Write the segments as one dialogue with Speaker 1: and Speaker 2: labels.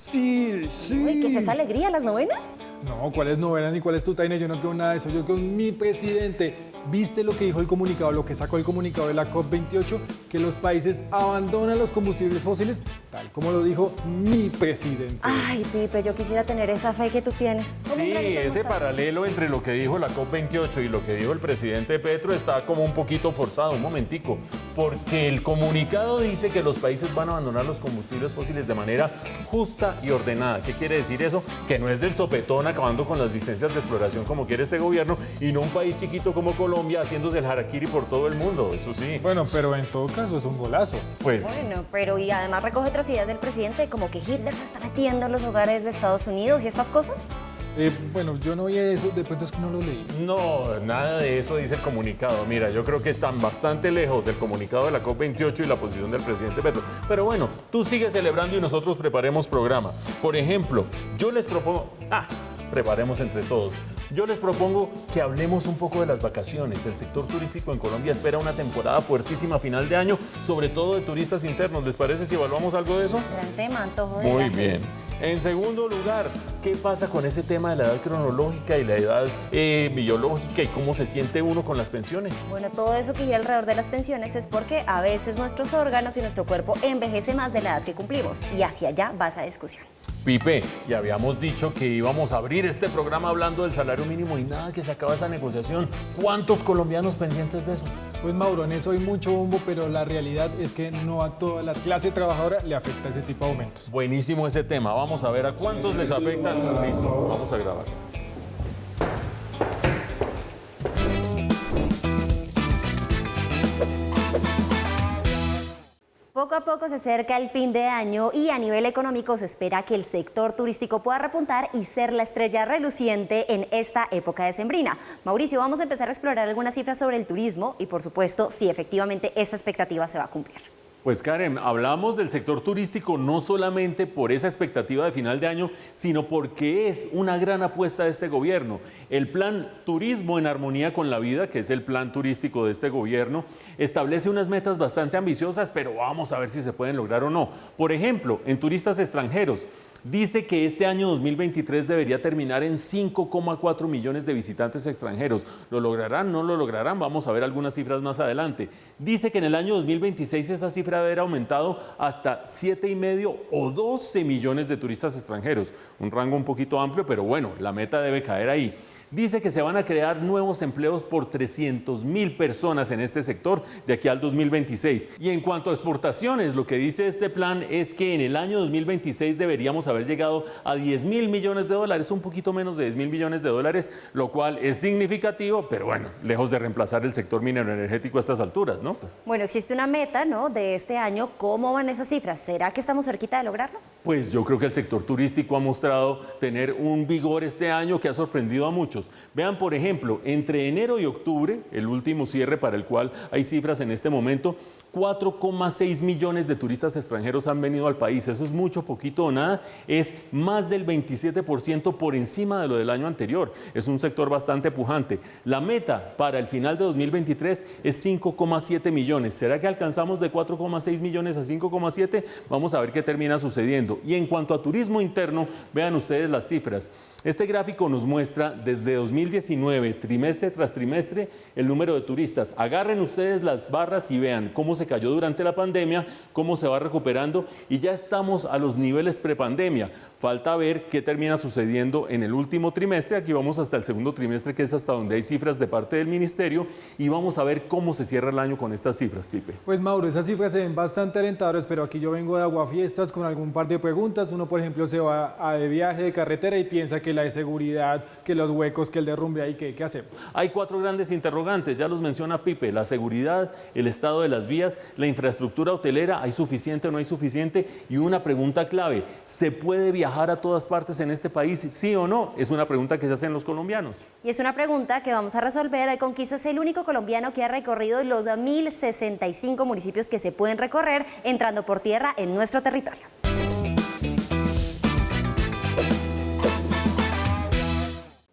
Speaker 1: Sí, sí.
Speaker 2: Uy, ¿qué es esa alegría, las novenas?
Speaker 1: No, ¿cuál es novena ni cuál es tutaina? Yo no quiero nada de eso, yo con mi presidente. ¿Viste lo que dijo el comunicado, lo que sacó el comunicado de la COP28? Que los países abandonan los combustibles fósiles, tal como lo dijo mi presidente.
Speaker 2: Ay, Pipe, yo quisiera tener esa fe que tú tienes.
Speaker 3: Sí, ese paralelo entre lo que dijo la COP28 y lo que dijo el presidente Petro está como un poquito forzado, un momentico, porque el comunicado dice que los países van a abandonar los combustibles fósiles de manera justa y ordenada. ¿Qué quiere decir eso? Que no es del sopetón acabando con las licencias de exploración como quiere este gobierno y no un país chiquito como Colombia haciéndose el harakiri por todo el mundo, eso sí.
Speaker 1: Bueno, pero en todo caso es un golazo.
Speaker 3: Pues
Speaker 2: Bueno, pero y además recoge otras ideas del presidente, como que Hitler se está metiendo en los hogares de Estados Unidos y estas cosas.
Speaker 1: Bueno, yo no oía eso, de pronto es que no lo leí.
Speaker 3: no, nada de eso dice el comunicado. Mira, yo creo que están bastante lejos del comunicado de la COP28 y la posición del presidente Petro. Pero bueno, tú sigues celebrando y nosotros preparemos programa. Por ejemplo, yo les propongo... preparemos entre todos. Yo les propongo que hablemos un poco de las vacaciones. El sector turístico en Colombia espera una temporada fuertísima a final de año, sobre todo de turistas internos. ¿Les parece si evaluamos algo de eso?
Speaker 2: Gran tema, antojo de
Speaker 3: Muy
Speaker 2: viaje.
Speaker 3: bien. En segundo lugar, ¿qué pasa con ese tema de la edad cronológica y la edad biológica y cómo se siente uno con las pensiones?
Speaker 2: Bueno, todo eso que gira alrededor de las pensiones es porque a veces nuestros órganos y nuestro cuerpo envejece más de la edad que cumplimos. Y hacia allá va esa discusión.
Speaker 3: Pipe, ya habíamos dicho que íbamos a abrir este programa hablando del salario mínimo y nada que se acaba esa negociación. ¿Cuántos colombianos pendientes de eso?
Speaker 1: Pues Mauro, en eso hay mucho bombo, pero la realidad es que no a toda la clase trabajadora le afecta ese tipo de aumentos.
Speaker 3: Buenísimo ese tema. Vamos a ver a cuántos les afecta. Listo, vamos a grabar.
Speaker 2: Poco a poco se acerca el fin de año y a nivel económico se espera que el sector turístico pueda repuntar y ser la estrella reluciente en esta época decembrina. Mauricio, vamos a empezar a explorar algunas cifras sobre el turismo y, por supuesto, si efectivamente esta expectativa se va a cumplir.
Speaker 3: Pues Karen, hablamos del sector turístico no solamente por esa expectativa de final de año, sino porque es una gran apuesta de este gobierno. El plan Turismo en Armonía con la Vida, que es el plan turístico de este gobierno, establece unas metas bastante ambiciosas, pero vamos a ver si se pueden lograr o no. Por ejemplo, en turistas extranjeros, dice que este año 2023 debería terminar en 5,4 millones de visitantes extranjeros. ¿Lo lograrán? ¿No lo lograrán? Vamos a ver algunas cifras más adelante. Dice que en el año 2026 esa cifra debe haber aumentado hasta 7,5 o 12 millones de turistas extranjeros. Un rango un poquito amplio, pero bueno, la meta debe caer ahí. Dice que se van a crear nuevos empleos por 300,000 personas en este sector de aquí al 2026. Y en cuanto a exportaciones, lo que dice este plan es que en el año 2026 deberíamos haber llegado a 10,000 millones de dólares, un poquito menos de 10,000 millones de dólares, lo cual es significativo, pero bueno, lejos de reemplazar el sector minero energético a estas alturas, ¿no?
Speaker 2: Bueno, existe una meta, ¿no?, de este año. ¿Cómo van esas cifras? ¿Será que estamos cerquita de lograrlo?
Speaker 3: Pues yo creo que el sector turístico ha mostrado tener un vigor este año que ha sorprendido a muchos. Vean, por ejemplo, entre enero y octubre, el último cierre para el cual hay cifras en este momento, 4,6 millones de turistas extranjeros han venido al país. Eso es mucho, poquito o nada. Es más del 27% por encima de lo del año anterior. Es un sector bastante pujante. La meta para el final de 2023 es 5,7 millones. ¿Será que alcanzamos de 4,6 millones a 5,7? Vamos a ver qué termina sucediendo. Y en cuanto a turismo interno, vean ustedes las cifras. Este gráfico nos muestra desde 2019, trimestre tras trimestre, el número de turistas. Agarren ustedes las barras y vean cómo se cayó durante la pandemia, cómo se va recuperando y ya estamos a los niveles prepandemia. Falta ver qué termina sucediendo en el último trimestre. Aquí vamos hasta el segundo trimestre, que es hasta donde hay cifras de parte del ministerio, y vamos a ver cómo se cierra el año con estas cifras, Pipe.
Speaker 1: Pues Mauro, esas cifras se ven bastante alentadoras, pero aquí yo vengo de Aguafiestas con algún par de preguntas. Uno, por ejemplo, se va de viaje de carretera y piensa que la de seguridad, que los huecos, que el derrumbe ahí, ¿qué hacemos?
Speaker 3: Hay 4 grandes interrogantes, ya los menciona Pipe: la seguridad, el estado de las vías, la infraestructura hotelera, ¿hay suficiente o no hay suficiente? Y una pregunta clave: ¿se puede viajar a todas partes en este país, sí o no? Es una pregunta que se hacen los colombianos.
Speaker 2: Y es una pregunta que vamos a resolver con quizás el único colombiano que ha recorrido los 1.065 municipios que se pueden recorrer entrando por tierra en nuestro territorio.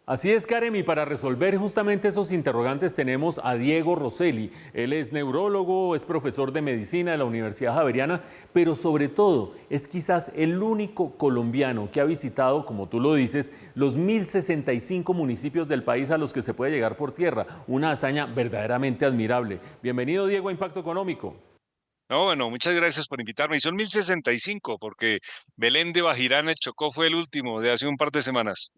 Speaker 3: Así es, Karen, y para resolver justamente esos interrogantes tenemos a Diego Rosselli. Él es neurólogo, es profesor de medicina de la Universidad Javeriana, pero sobre todo es quizás el único colombiano que ha visitado, como tú lo dices, los 1.065 municipios del país a los que se puede llegar por tierra. Una hazaña verdaderamente admirable. Bienvenido, Diego, a Impacto Económico.
Speaker 4: No, bueno, muchas gracias por invitarme. Y son 1065, porque Belén de Bajirá en el Chocó fue el último de hace un par de semanas.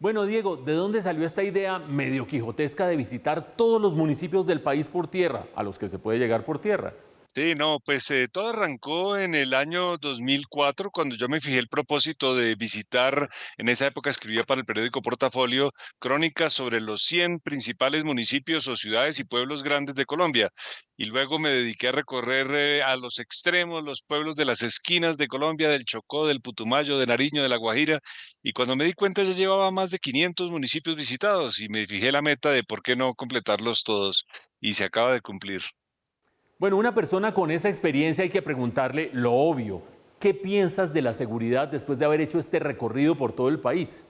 Speaker 3: Bueno, Diego, ¿de dónde salió esta idea medio quijotesca de visitar todos los municipios del país por tierra, a los que se puede llegar por tierra?
Speaker 4: Sí, no, pues todo arrancó en el año 2004, cuando yo me fijé el propósito de visitar. En esa época escribía para el periódico Portafolio crónicas sobre los 100 principales municipios o ciudades y pueblos grandes de Colombia. Y luego me dediqué a recorrer a los extremos, los pueblos de las esquinas de Colombia, del Chocó, del Putumayo, de Nariño, de La Guajira. Y cuando me di cuenta ya llevaba más de 500 municipios visitados y me fijé la meta de por qué no completarlos todos. Y se acaba de cumplir.
Speaker 3: Bueno, una persona con esa experiencia hay que preguntarle lo obvio. ¿Qué piensas de la seguridad después de haber hecho este recorrido por todo el país?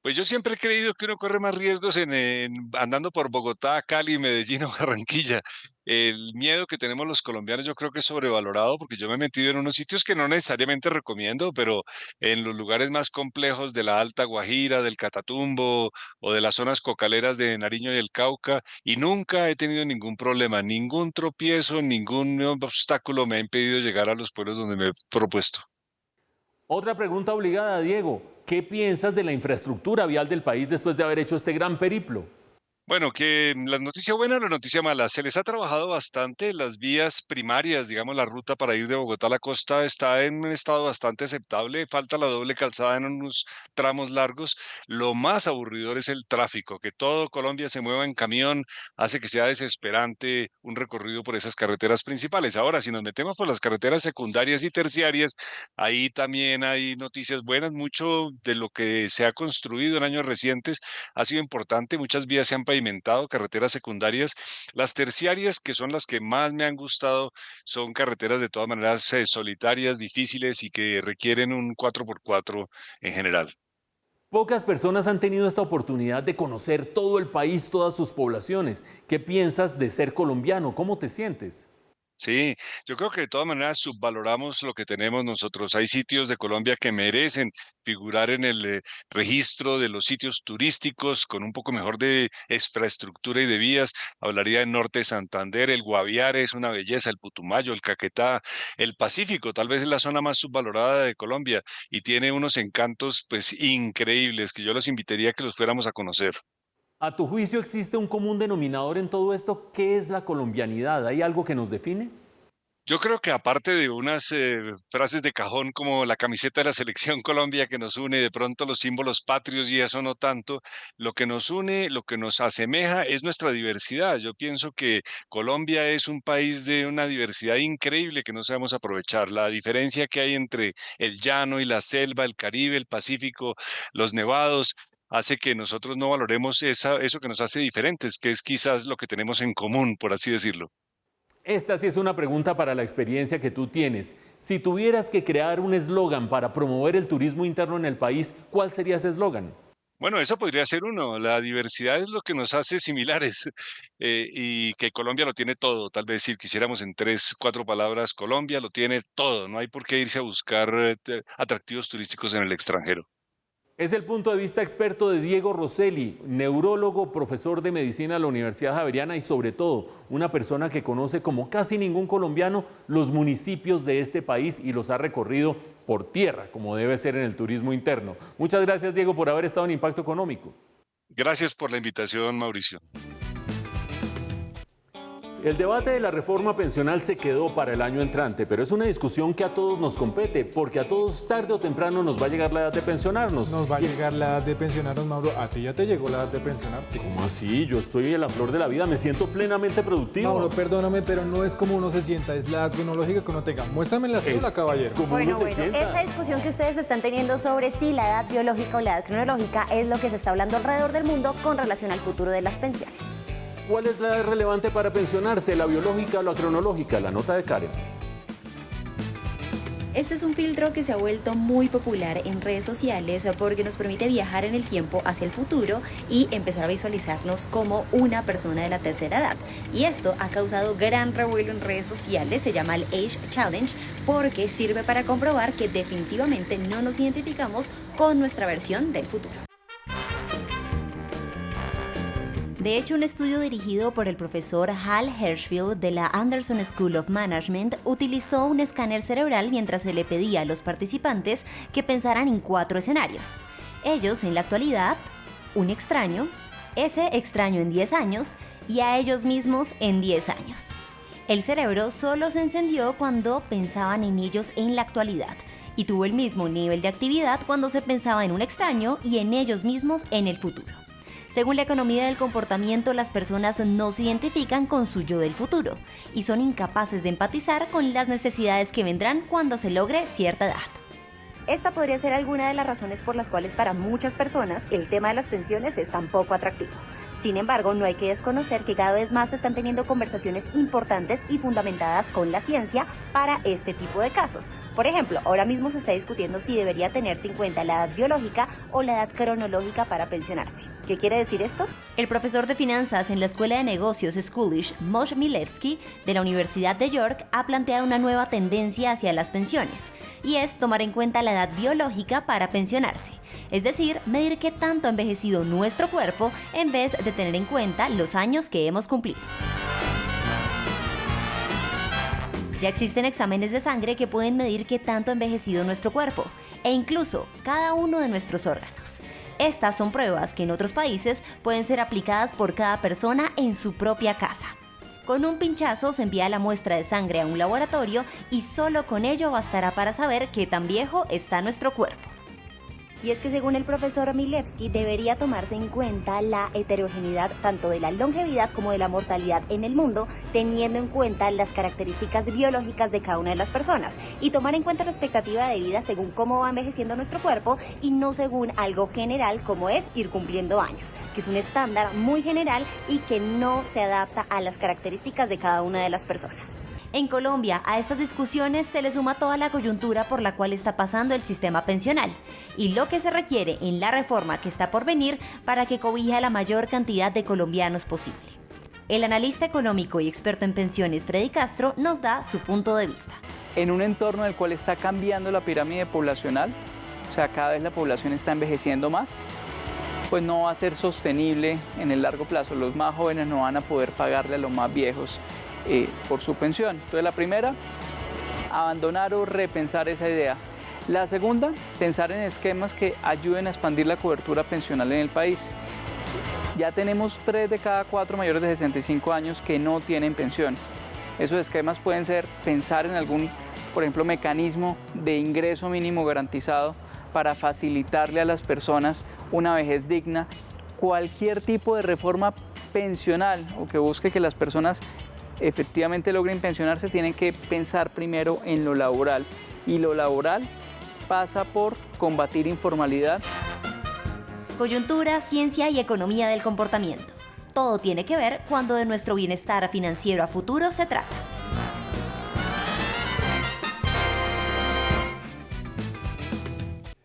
Speaker 4: Pues yo siempre he creído que uno corre más riesgos andando por Bogotá, Cali, Medellín o Barranquilla. El miedo que tenemos los colombianos yo creo que es sobrevalorado, porque yo me he metido en unos sitios que no necesariamente recomiendo, pero en los lugares más complejos de la Alta Guajira, del Catatumbo o de las zonas cocaleras de Nariño y el Cauca, y nunca he tenido ningún problema, ningún tropiezo, ningún obstáculo me ha impedido llegar a los pueblos donde me he propuesto.
Speaker 3: Otra pregunta obligada, Diego. ¿Qué piensas de la infraestructura vial del país después de haber hecho este gran periplo?
Speaker 4: Bueno, que la noticia buena o la noticia mala. Se les ha trabajado bastante las vías primarias, digamos, la ruta para ir de Bogotá a la costa está en un estado bastante aceptable. Falta la doble calzada en unos tramos largos. Lo más aburridor es el tráfico, que todo Colombia se mueva en camión, hace que sea desesperante un recorrido por esas carreteras principales. Ahora, si nos metemos por las carreteras secundarias y terciarias, ahí también hay noticias buenas. Mucho de lo que se ha construido en años recientes ha sido importante. Muchas vías se han pavimentado, carreteras secundarias. Las terciarias, que son las que más me han gustado, son carreteras de todas maneras solitarias, difíciles y que requieren un 4x4 en general.
Speaker 3: Pocas personas han tenido esta oportunidad de conocer todo el país, todas sus poblaciones. ¿Qué piensas de ser colombiano? ¿Cómo te sientes?
Speaker 4: Sí, yo creo que de todas maneras subvaloramos lo que tenemos nosotros. Hay sitios de Colombia que merecen figurar en el registro de los sitios turísticos con un poco mejor de infraestructura y de vías. Hablaría del norte de Santander, el Guaviare es una belleza, el Putumayo, el Caquetá, el Pacífico, tal vez es la zona más subvalorada de Colombia y tiene unos encantos pues increíbles que yo los invitaría a que los fuéramos a conocer.
Speaker 3: ¿A tu juicio existe un común denominador en todo esto? ¿Qué es la colombianidad? ¿Hay algo que nos define?
Speaker 4: Yo creo que aparte de unas frases de cajón como la camiseta de la Selección Colombia que nos une, de pronto los símbolos patrios y eso no tanto, lo que nos une, lo que nos asemeja es nuestra diversidad. Yo pienso que Colombia es un país de una diversidad increíble que no sabemos aprovechar. La diferencia que hay entre el llano y la selva, el Caribe, el Pacífico, los nevados, hace que nosotros no valoremos eso que nos hace diferentes, que es quizás lo que tenemos en común, por así decirlo.
Speaker 3: Esta sí es una pregunta para la experiencia que tú tienes. Si tuvieras que crear un eslogan para promover el turismo interno en el país, ¿cuál sería ese eslogan?
Speaker 4: Bueno, eso podría ser uno. La diversidad es lo que nos hace similares y que Colombia lo tiene todo. Tal vez si quisiéramos en 3, 4 palabras, Colombia lo tiene todo. No hay por qué irse a buscar atractivos turísticos en el extranjero.
Speaker 3: Es el punto de vista experto de Diego Rosselli, neurólogo, profesor de medicina de la Universidad Javeriana y sobre todo una persona que conoce como casi ningún colombiano los municipios de este país y los ha recorrido por tierra, como debe ser en el turismo interno. Muchas gracias, Diego, por haber estado en Impacto Económico.
Speaker 4: Gracias por la invitación, Mauricio.
Speaker 3: El debate de la reforma pensional se quedó para el año entrante, pero es una discusión que a todos nos compete, porque a todos tarde o temprano nos va a llegar la edad de pensionarnos.
Speaker 1: Nos va a llegar la edad de pensionarnos, Mauro. ¿A ti ya te llegó la edad de pensionarte?
Speaker 3: ¿Cómo así? Yo estoy en la flor de la vida, me siento plenamente productivo.
Speaker 1: Mauro, perdóname, pero no es como uno se sienta, es la edad cronológica que uno tenga. Muéstrame la cédula, caballero.
Speaker 3: Como
Speaker 2: Bueno,
Speaker 3: uno se sienta.
Speaker 2: esa discusión que ustedes están teniendo sobre si la edad biológica o la edad cronológica es lo que se está hablando alrededor del mundo con relación al futuro de las pensiones.
Speaker 3: ¿Cuál es la edad relevante para pensionarse, la biológica o la cronológica? La nota de Karen.
Speaker 5: Este es un filtro que se ha vuelto muy popular en redes sociales porque nos permite viajar en el tiempo hacia el futuro y empezar a visualizarnos como una persona de la tercera edad. Y esto ha causado gran revuelo en redes sociales, se llama el Age Challenge, porque sirve para comprobar que definitivamente no nos identificamos con nuestra versión del futuro.
Speaker 2: De hecho, un estudio dirigido por el profesor Hal Hershfield de la Anderson School of Management utilizó un escáner cerebral mientras se le pedía a los participantes que pensaran en 4 escenarios. Ellos en la actualidad, un extraño, ese extraño en 10 años y a ellos mismos en 10 años. El cerebro solo se encendió cuando pensaban en ellos en la actualidad y tuvo el mismo nivel de actividad cuando se pensaba en un extraño y en ellos mismos en el futuro. Según la economía del comportamiento, las personas no se identifican con su yo del futuro y son incapaces de empatizar con las necesidades que vendrán cuando se logre cierta edad. Esta podría ser alguna de las razones por las cuales para muchas personas el tema de las pensiones es tan poco atractivo. Sin embargo, no hay que desconocer que cada vez más se están teniendo conversaciones importantes y fundamentadas con la ciencia para este tipo de casos. Por ejemplo, ahora mismo se está discutiendo si debería tenerse en cuenta la edad biológica o la edad cronológica para pensionarse. ¿Qué quiere decir esto? El profesor de finanzas en la Escuela de Negocios Schoolish, Moshe Milevsky, de la Universidad de York, ha planteado una nueva tendencia hacia las pensiones, y es tomar en cuenta la edad biológica para pensionarse. Es decir, medir qué tanto ha envejecido nuestro cuerpo en vez de tener en cuenta los años que hemos cumplido. Ya existen exámenes de sangre que pueden medir qué tanto ha envejecido nuestro cuerpo, e incluso cada uno de nuestros órganos. Estas son pruebas que en otros países pueden ser aplicadas por cada persona en su propia casa. Con un pinchazo se envía la muestra de sangre a un laboratorio y solo con ello bastará para saber qué tan viejo está nuestro cuerpo. Y es que según el profesor Milevsky debería tomarse en cuenta la heterogeneidad tanto de la longevidad como de la mortalidad en el mundo, teniendo en cuenta las características biológicas de cada una de las personas y tomar en cuenta la expectativa de vida según cómo va envejeciendo nuestro cuerpo y no según algo general como es ir cumpliendo años, que es un estándar muy general y que no se adapta a las características de cada una de las personas. En Colombia, a estas discusiones se le suma toda la coyuntura por la cual está pasando el sistema pensional y lo que se requiere en la reforma que está por venir para que cobije a la mayor cantidad de colombianos posible. El analista económico y experto en pensiones Freddy Castro nos da su punto de vista.
Speaker 6: En un entorno en el cual está cambiando la pirámide poblacional, o sea, cada vez la población está envejeciendo más, pues no va a ser sostenible en el largo plazo. Los más jóvenes no van a poder pagarle a los más viejos por su pensión. Entonces la primera, abandonar o repensar esa idea. La segunda, pensar en esquemas que ayuden a expandir la cobertura pensional en el país. Ya tenemos 3 de cada 4 mayores de 65 años que no tienen pensión. Esos esquemas pueden ser pensar en algún, por ejemplo, mecanismo de ingreso mínimo garantizado para facilitarle a las personas una vejez digna. Cualquier tipo de reforma pensional o que busque que las personas efectivamente logren pensionarse, tienen que pensar primero en lo laboral, y lo laboral pasa por combatir informalidad.
Speaker 2: Coyuntura, ciencia y economía del comportamiento. Todo tiene que ver cuando de nuestro bienestar financiero a futuro se trata.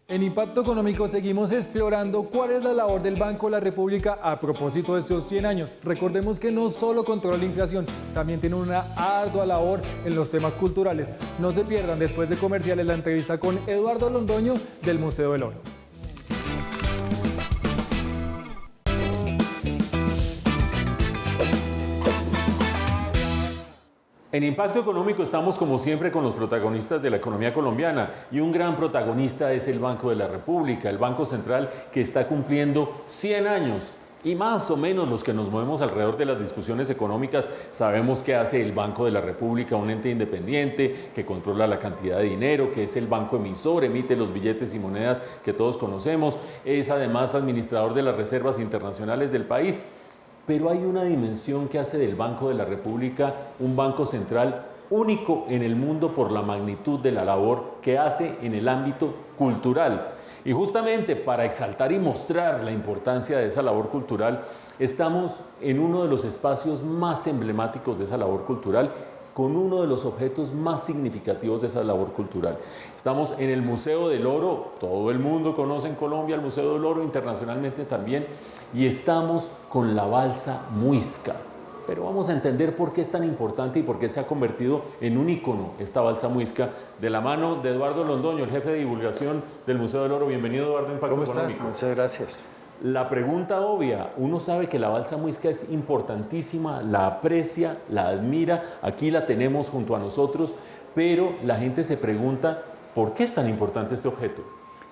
Speaker 1: En Impacto Económico seguimos explorando cuál es la labor del Banco de la República a propósito de esos 100 años. Recordemos que no solo controla la inflación, también tiene una ardua labor en los temas culturales. No se pierdan después de comerciales la entrevista con Eduardo Londoño del Museo del Oro.
Speaker 3: En Impacto Económico estamos como siempre con los protagonistas de la economía colombiana y un gran protagonista es el Banco de la República, el Banco Central que está cumpliendo 100 años y más o menos los que nos movemos alrededor de las discusiones económicas sabemos que hace el Banco de la República, un ente independiente que controla la cantidad de dinero, que es el banco emisor, emite los billetes y monedas que todos conocemos, es además administrador de las reservas internacionales del país. Pero hay una dimensión que hace del Banco de la República un banco central único en el mundo por la magnitud de la labor que hace en el ámbito cultural. Y justamente para exaltar y mostrar la importancia de esa labor cultural, estamos en uno de los espacios más emblemáticos de esa labor cultural con uno de los objetos más significativos de esa labor cultural. Estamos en el Museo del Oro, todo el mundo conoce en Colombia el Museo del Oro, internacionalmente también, y estamos con la balsa Muisca. Pero vamos a entender por qué es tan importante y por qué se ha convertido en un ícono esta balsa Muisca, de la mano de Eduardo Londoño, el jefe de divulgación del Museo del Oro. Bienvenido, Eduardo, Impacto
Speaker 7: ¿Cómo estás?
Speaker 3: Económico.
Speaker 7: Muchas gracias.
Speaker 3: La pregunta obvia, uno sabe que la balsa Muisca es importantísima, la aprecia, la admira, aquí la tenemos junto a nosotros, pero la gente se pregunta, ¿por qué es tan importante este objeto?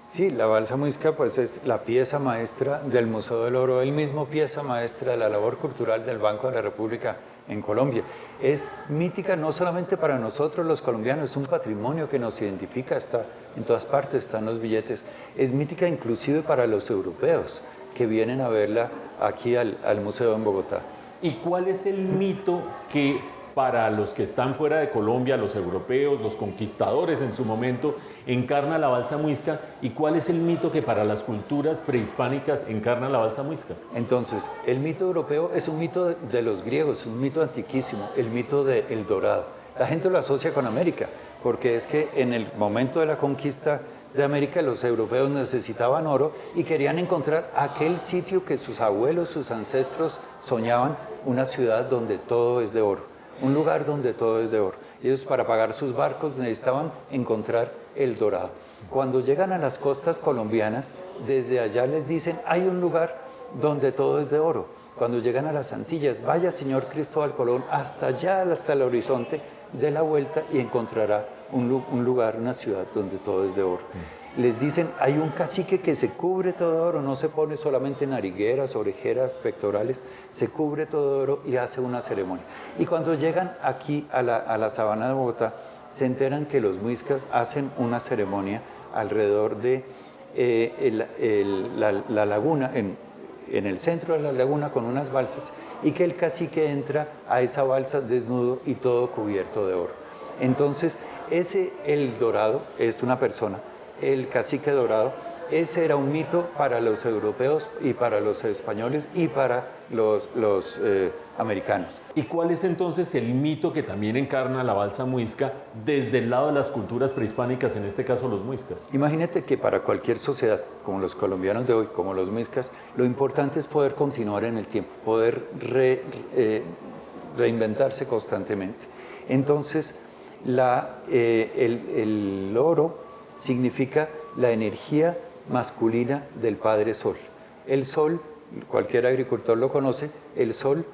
Speaker 7: Sí, la balsa Muisca pues es la pieza maestra del Museo del Oro, el mismo pieza maestra de la labor cultural del Banco de la República en Colombia. Es mítica no solamente para nosotros los colombianos, es un patrimonio que nos identifica, está en todas partes, están los billetes. Es mítica inclusive para los europeos que vienen a verla aquí al museo en Bogotá.
Speaker 3: ¿Y cuál es el mito que para los que están fuera de Colombia, los europeos, los conquistadores en su momento, encarna la balsa Muisca? ¿Y cuál es el mito que para las culturas prehispánicas encarna la balsa Muisca?
Speaker 7: Entonces, el mito europeo es un mito de los griegos, un mito antiquísimo, el mito del dorado. La gente lo asocia con América, porque es que en el momento de la conquista de América los europeos necesitaban oro y querían encontrar aquel sitio que sus abuelos, sus ancestros soñaban, una ciudad donde todo es de oro, un lugar donde todo es de oro. Ellos para pagar sus barcos necesitaban encontrar el dorado. Cuando llegan a las costas colombianas, desde allá les dicen, hay un lugar donde todo es de oro. Cuando llegan a las Antillas, vaya señor Cristóbal Colón hasta allá, hasta el horizonte, dé la vuelta y encontrará un lugar, una ciudad donde todo es de oro. Les dicen, hay un cacique que se cubre todo de oro, no se pone solamente narigueras, orejeras, pectorales, se cubre todo de oro y hace una ceremonia. Y cuando llegan aquí a la sabana de Bogotá, se enteran que los muiscas hacen una ceremonia alrededor de la laguna, en el centro de la laguna con unas balsas, y que el cacique entra a esa balsa desnudo y todo cubierto de oro. Entonces, el dorado es una persona, el cacique dorado, ese era un mito para los europeos y para los españoles y para los americanos.
Speaker 3: ¿Y cuál es entonces el mito que también encarna la balsa Muisca desde el lado de las culturas prehispánicas, en este caso los muiscas?
Speaker 7: Imagínate que para cualquier sociedad, como los colombianos de hoy, como los muiscas, lo importante es poder continuar en el tiempo, poder reinventarse constantemente. Entonces, el oro significa la energía masculina del Padre Sol. El sol, cualquier agricultor lo conoce, el sol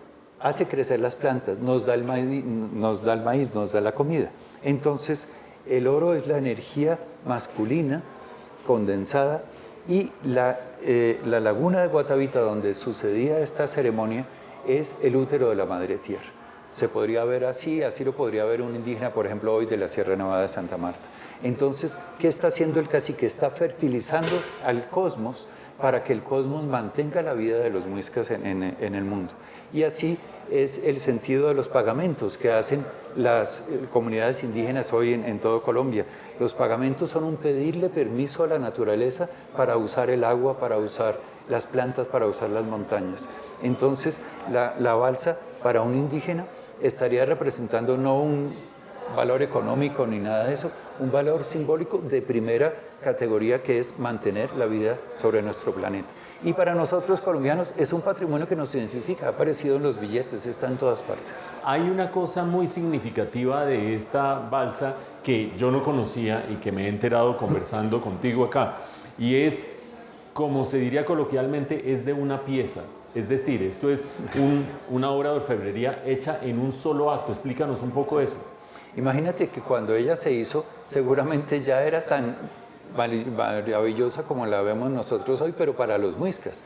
Speaker 7: hace crecer las plantas, nos da el maíz, nos da la comida. Entonces, el oro es la energía masculina condensada y la laguna de Guatavita, donde sucedía esta ceremonia, es el útero de la Madre Tierra. Se podría ver así lo podría ver un indígena, por ejemplo, hoy de la Sierra Nevada de Santa Marta. Entonces, ¿qué está haciendo el cacique? Está fertilizando al cosmos para que el cosmos mantenga la vida de los muiscas en el mundo. Y así es el sentido de los pagamentos que hacen las comunidades indígenas hoy en todo Colombia. Los pagamentos son un pedirle permiso a la naturaleza para usar el agua, para usar las plantas, para usar las montañas. Entonces, la balsa para un indígena estaría representando no un valor económico ni nada de eso, un valor simbólico de primera categoría, que es mantener la vida sobre nuestro planeta. Y para nosotros colombianos es un patrimonio que nos identifica, ha aparecido en los billetes, está en todas partes.
Speaker 3: Hay una cosa muy significativa de esta balsa que yo no conocía y que me he enterado conversando contigo acá, y es, como se diría coloquialmente, es de una pieza. Es decir, esto es una obra de orfebrería hecha en un solo acto. Explícanos un poco eso.
Speaker 7: Imagínate que cuando ella se hizo, seguramente ya era tan maravillosa como la vemos nosotros hoy, pero para los muiscas.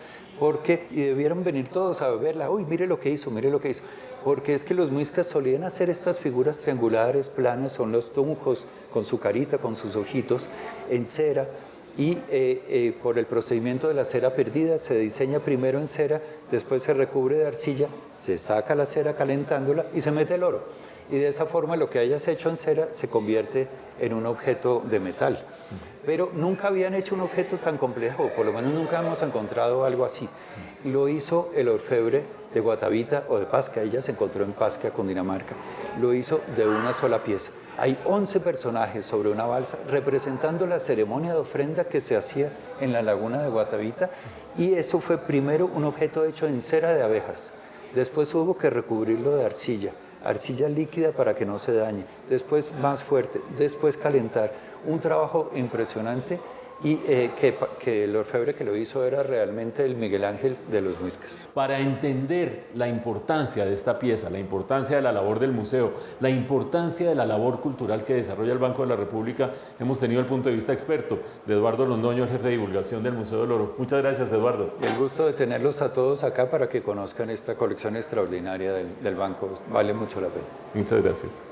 Speaker 7: Y debieron venir todos a verla. Uy, mire lo que hizo, mire lo que hizo. Porque es que los muiscas solían hacer estas figuras triangulares, planas, son los tunjos, con su carita, con sus ojitos, en cera. Y por el procedimiento de la cera perdida, se diseña primero en cera, después se recubre de arcilla, se saca la cera calentándola y se mete el oro. y de esa forma lo que hayas hecho en cera se convierte en un objeto de metal. Pero nunca habían hecho un objeto tan complejo, por lo menos nunca hemos encontrado algo así. Lo hizo el orfebre de Guatavita o de Pasca, ella se encontró en Pasca, Cundinamarca. Lo hizo de una sola pieza. Hay 11 personajes sobre una balsa representando la ceremonia de ofrenda que se hacía en la laguna de Guatavita, y eso fue primero un objeto hecho en cera de abejas. Después hubo que recubrirlo de arcilla líquida para que no se dañe, después más fuerte, después calentar. Un trabajo impresionante, y que el orfebre que lo hizo era realmente el Miguel Ángel de los Muiscas.
Speaker 3: Para entender la importancia de esta pieza, la importancia de la labor del museo, la importancia de la labor cultural que desarrolla el Banco de la República, hemos tenido el punto de vista experto de Eduardo Londoño, el jefe de divulgación del Museo del Oro. Muchas gracias, Eduardo.
Speaker 7: El gusto de tenerlos a todos acá para que conozcan esta colección extraordinaria del banco. Vale mucho la pena.
Speaker 3: Muchas gracias.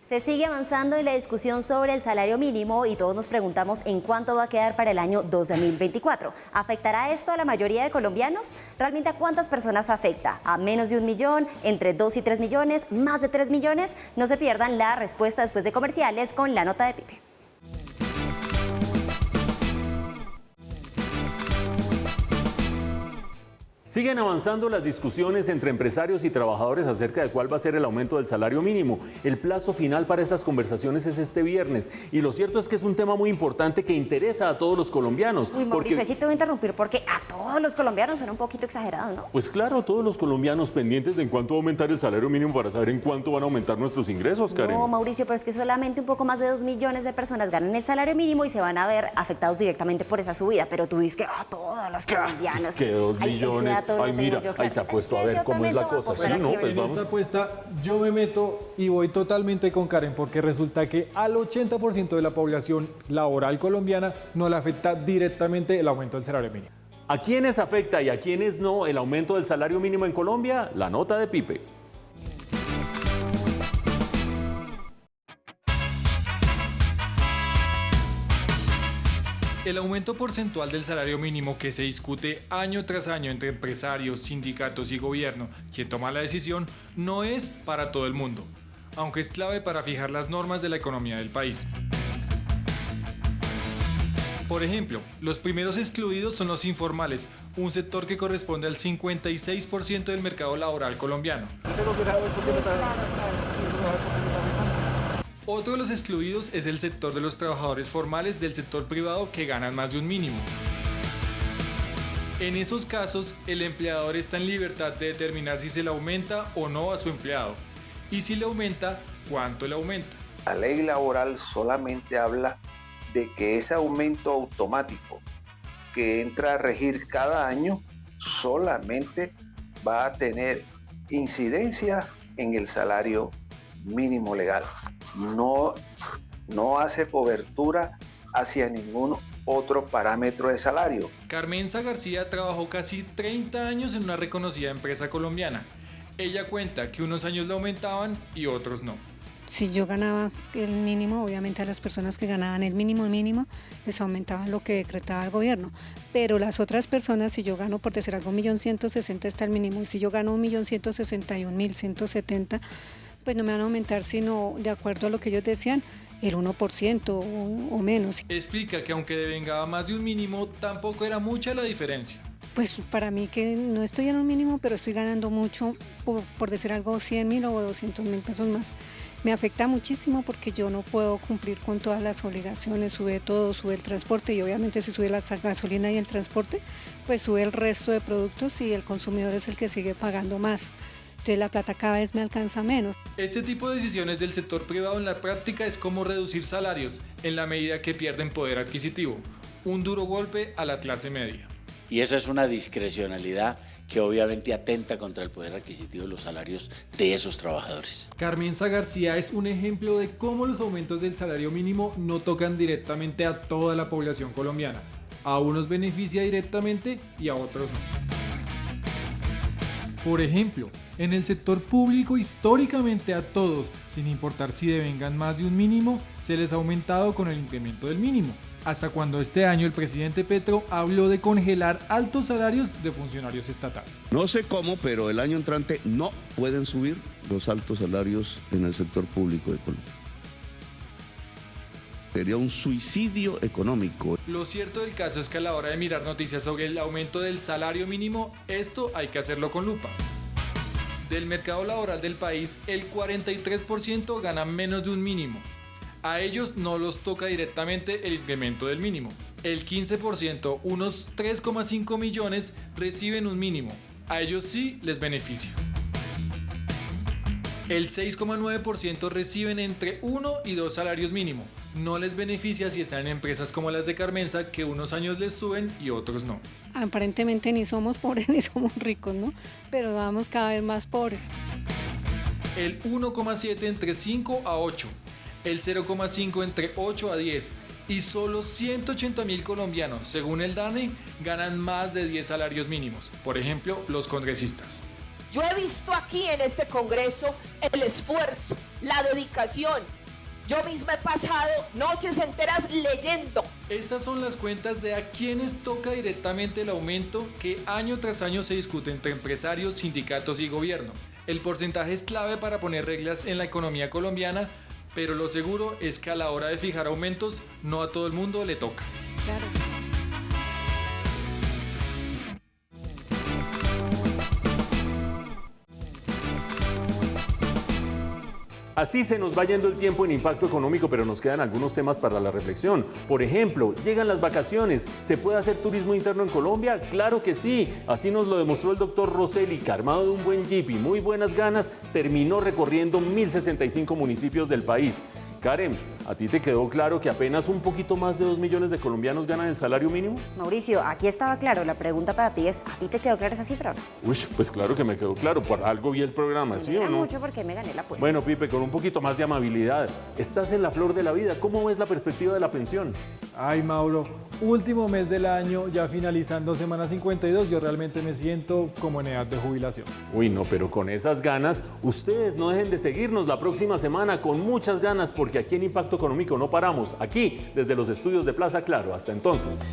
Speaker 2: Se sigue avanzando en la discusión sobre el salario mínimo y todos nos preguntamos en cuánto va a quedar para el año 2024. ¿Afectará esto a la mayoría de colombianos? ¿Realmente a cuántas personas afecta? ¿A menos de 1 millón? ¿Entre 2 y 3 millones? ¿Más de 3 millones? No se pierdan la respuesta después de comerciales con la nota de Pipe.
Speaker 3: Siguen avanzando las discusiones entre empresarios y trabajadores acerca de cuál va a ser el aumento del salario mínimo. El plazo final para estas conversaciones es este viernes, y lo cierto es que es un tema muy importante que interesa a todos los colombianos.
Speaker 2: Uy, Mauricio, sí te voy a interrumpir porque a todos los colombianos suena un poquito exagerado, ¿no?
Speaker 3: Pues claro, todos los colombianos pendientes de en cuánto va a aumentar el salario mínimo para saber en cuánto van a aumentar nuestros ingresos, Karen.
Speaker 2: No, Mauricio, pero es que solamente un poco más de 2 millones de personas ganan el salario mínimo y se van a ver afectados directamente por esa subida, pero tú dices que todos los colombianos.
Speaker 3: Es que 2 millones. Ay, mira, ahí te apuesto a ver cómo es la cosa. Sí, no, pues
Speaker 1: En
Speaker 3: vamos.
Speaker 1: esta apuesta yo me meto y voy totalmente con Karen, porque resulta que al 80% de la población laboral colombiana no le afecta directamente el aumento del salario mínimo.
Speaker 3: ¿A quiénes afecta y a quiénes no el aumento del salario mínimo en Colombia? La nota de Pipe.
Speaker 1: El aumento porcentual del salario mínimo que se discute año tras año entre empresarios, sindicatos y gobierno, quien toma la decisión, no es para todo el mundo, aunque es clave para fijar las normas de la economía del país. Por ejemplo, los primeros excluidos son los informales, un sector que corresponde al 56% del mercado laboral colombiano. Otro de los excluidos es el sector de los trabajadores formales del sector privado que ganan más de un mínimo. En esos casos, el empleador está en libertad de determinar si se le aumenta o no a su empleado, y si le aumenta, cuánto le aumenta.
Speaker 8: La ley laboral solamente habla de que ese aumento automático que entra a regir cada año solamente va a tener incidencia en el salario mínimo legal. No hace cobertura hacia ningún otro parámetro de salario.
Speaker 1: Carmenza García trabajó casi 30 años en una reconocida empresa colombiana. Ella cuenta que unos años le aumentaban y otros no.
Speaker 9: Si yo ganaba el mínimo, obviamente a las personas que ganaban el mínimo les aumentaban lo que decretaba el gobierno. Pero las otras personas, si yo gano, por decir algo, 1.160.000 está el mínimo, y si yo gano 1.161.170, pues no me van a aumentar sino de acuerdo a lo que ellos decían, el 1% o menos.
Speaker 1: Explica que aunque devengaba más de un mínimo, tampoco era mucha la diferencia.
Speaker 9: Pues para mí que no estoy en un mínimo, pero estoy ganando mucho, por decir algo, 100.000 o 200.000 pesos más. Me afecta muchísimo porque yo no puedo cumplir con todas las obligaciones, sube todo, sube el transporte, y obviamente si sube la gasolina y el transporte, pues sube el resto de productos y el consumidor es el que sigue pagando más. Entonces la plata cada vez me alcanza menos.
Speaker 1: Este tipo de decisiones del sector privado en la práctica es como reducir salarios en la medida que pierden poder adquisitivo. Un duro golpe a la clase media.
Speaker 10: Y esa es una discrecionalidad que obviamente atenta contra el poder adquisitivo de los salarios de esos trabajadores.
Speaker 1: Carmenza García es un ejemplo de cómo los aumentos del salario mínimo no tocan directamente a toda la población colombiana. A unos beneficia directamente y a otros no. Por ejemplo, En el sector público, históricamente a todos, sin importar si devengan más de un mínimo, se les ha aumentado con el incremento del mínimo. Hasta cuando este año el presidente Petro habló de congelar altos salarios de funcionarios estatales.
Speaker 11: No sé cómo, pero el año entrante no pueden subir los altos salarios en el sector público de Colombia. Sería un suicidio económico.
Speaker 1: Lo cierto del caso es que a la hora de mirar noticias sobre el aumento del salario mínimo, esto hay que hacerlo con lupa. Del mercado laboral del país, el 43% gana menos de un mínimo. A ellos no los toca directamente el incremento del mínimo. El 15%, unos 3,5 millones, reciben un mínimo. A ellos sí les beneficia. El 6,9% reciben entre 1 y 2 salarios mínimo. No les beneficia si están en empresas como las de Carmenza, que unos años les suben y otros no.
Speaker 9: Aparentemente ni somos pobres ni somos ricos, ¿no? Pero vamos cada vez más pobres.
Speaker 1: El 1,7 entre 5 a 8. El 0,5 entre 8 a 10 y solo 180.000 colombianos, según el DANE, ganan más de 10 salarios mínimos. Por ejemplo, los congresistas.
Speaker 12: Yo he visto aquí en este Congreso el esfuerzo, la dedicación. Yo misma he pasado noches enteras leyendo.
Speaker 1: Estas son las cuentas de a quienes toca directamente el aumento que año tras año se discute entre empresarios, sindicatos y gobierno. El porcentaje es clave para poner reglas en la economía colombiana, pero lo seguro es que a la hora de fijar aumentos, no a todo el mundo le toca.
Speaker 9: Claro.
Speaker 3: Así se nos va yendo el tiempo en Impacto Económico, pero nos quedan algunos temas para la reflexión. Por ejemplo, llegan las vacaciones. ¿Se puede hacer turismo interno en Colombia? ¡Claro que sí! Así nos lo demostró el doctor Rosselli, que armado de un buen jeep y muy buenas ganas, terminó recorriendo 1.065 municipios del país. Karen, ¿a ti te quedó claro que apenas un poquito más de 2 millones de colombianos ganan el salario mínimo?
Speaker 2: Mauricio, aquí estaba claro. La pregunta para ti es, ¿a ti te quedó clara esa cifra o no?
Speaker 3: Uy, pues claro que me quedó claro. Por algo vi el programa, ¿sí o no?
Speaker 2: Mucho porque me gané la apuesta.
Speaker 3: Bueno, Pipe, con un poquito más de amabilidad. Estás en la flor de la vida. ¿Cómo ves la perspectiva de la pensión?
Speaker 1: Ay, Mauro, último mes del año, ya finalizando semana 52, yo realmente me siento como en edad de jubilación.
Speaker 3: Uy, no, pero con esas ganas, ustedes no dejen de seguirnos la próxima semana con muchas ganas, porque aquí en Impacto Económico no paramos, aquí desde los estudios de Plaza Claro. Hasta entonces.